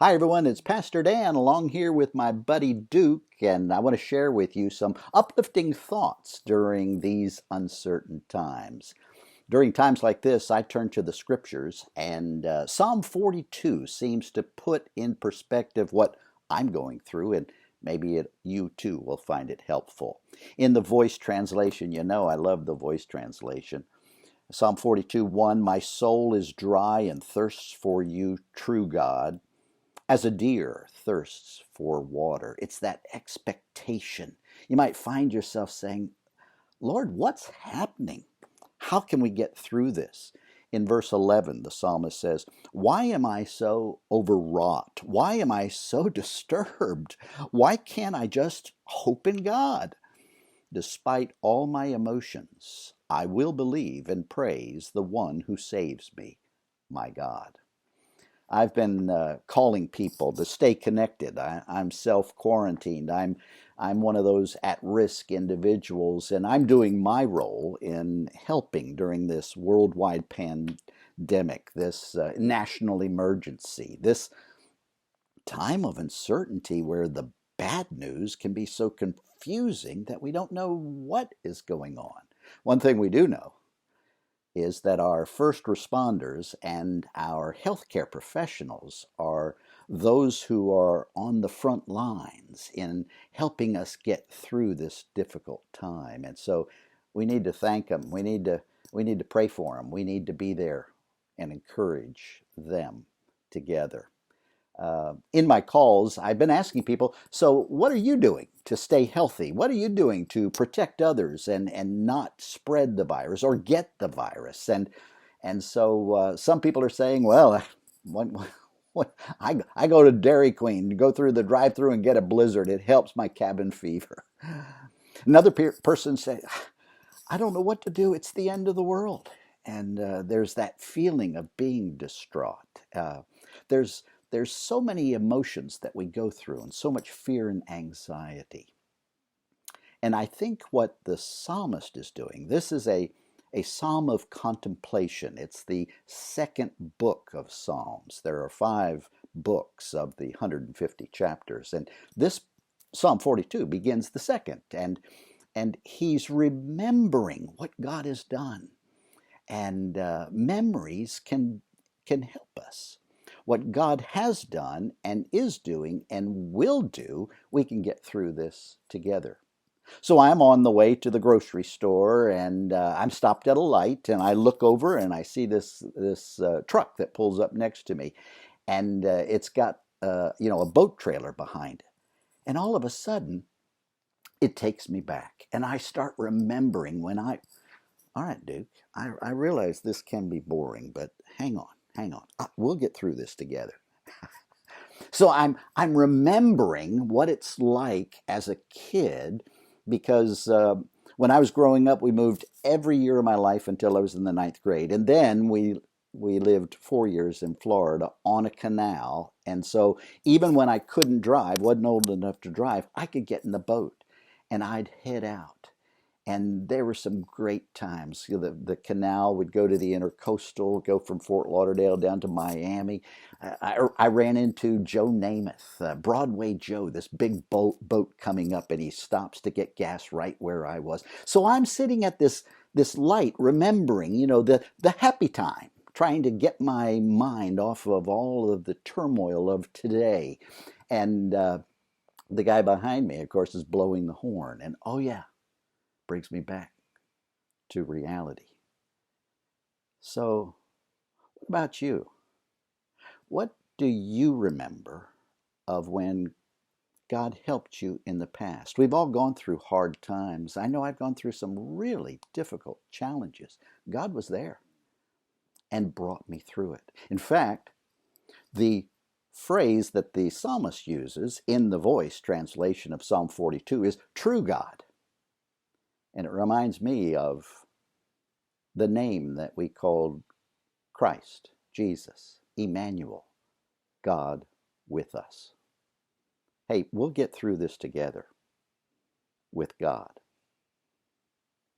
Hi, everyone. It's Pastor Dan along here with my buddy Duke, and I want to share with you some uplifting thoughts during these uncertain times. During times like this, I turn to the scriptures, and Psalm 42 seems to put in perspective what I'm going through, and maybe you too will find it helpful. In the Voice translation, I love the Voice translation. Psalm 42:1, my soul is dry and thirsts for you, true God, as a deer thirsts for water. It's that expectation. You might find yourself saying, Lord, what's happening? How can we get through this? In verse 11, the psalmist says, why am I so overwrought? Why am I so disturbed? Why can't I just hope in God? Despite all my emotions, I will believe and praise the one who saves me, my God. I've been calling people to stay connected. I'm self-quarantined. I'm one of those at-risk individuals, and I'm doing my role in helping during this worldwide pandemic, this national emergency, this time of uncertainty where the bad news can be so confusing that we don't know what is going on. One thing we do know is that our first responders and our healthcare professionals are those who are on the front lines in helping us get through this difficult time. And so we need to thank them. We need to pray for them. We need to be there and encourage them together. In my calls, I've been asking people, so what are you doing to stay healthy? What are you doing to protect others and not spread the virus or get the virus? And so some people are saying, well, I go to Dairy Queen, go through the drive-through and get a Blizzard. It helps my cabin fever. Another person said, I don't know what to do. It's the end of the world. And there's that feeling of being distraught. There's there's so many emotions that we go through and so much fear and anxiety. And I think what the psalmist is doing, this is a psalm of contemplation. It's the second book of Psalms. There are 5 books of the 150 chapters. And this Psalm 42 begins the second. And he's remembering what God has done. And memories can help us. What God has done and is doing and will do, we can get through this together. So I'm on the way to the grocery store, and I'm stopped at a light, and I look over and I see this truck that pulls up next to me, and it's got a boat trailer behind it. And all of a sudden, it takes me back, and I start remembering when all right, Duke, I realize this can be boring, but hang on, hang on. We'll get through this together. So I'm remembering what it's like as a kid because when I was growing up, we moved every year of my life until I was in the 9th grade. And then we lived 4 years in Florida on a canal. And so even when I couldn't drive, wasn't old enough to drive, I could get in the boat and I'd head out. And there were some great times. The canal would go to the intercoastal, go from Fort Lauderdale down to Miami. I ran into Joe Namath, Broadway Joe, this big boat coming up, and he stops to get gas right where I was. So I'm sitting at this light, remembering, the happy time, trying to get my mind off of all of the turmoil of today. And the guy behind me, of course, is blowing the horn. And oh yeah, brings me back to reality. So, what about you? What do you remember of when God helped you in the past? We've all gone through hard times. I know I've gone through some really difficult challenges. God was there and brought me through it. In fact, the phrase that the psalmist uses in the Voice translation of Psalm 42 is true God. And it reminds me of the name that we called Christ, Jesus, Emmanuel, God with us. Hey, we'll get through this together with God.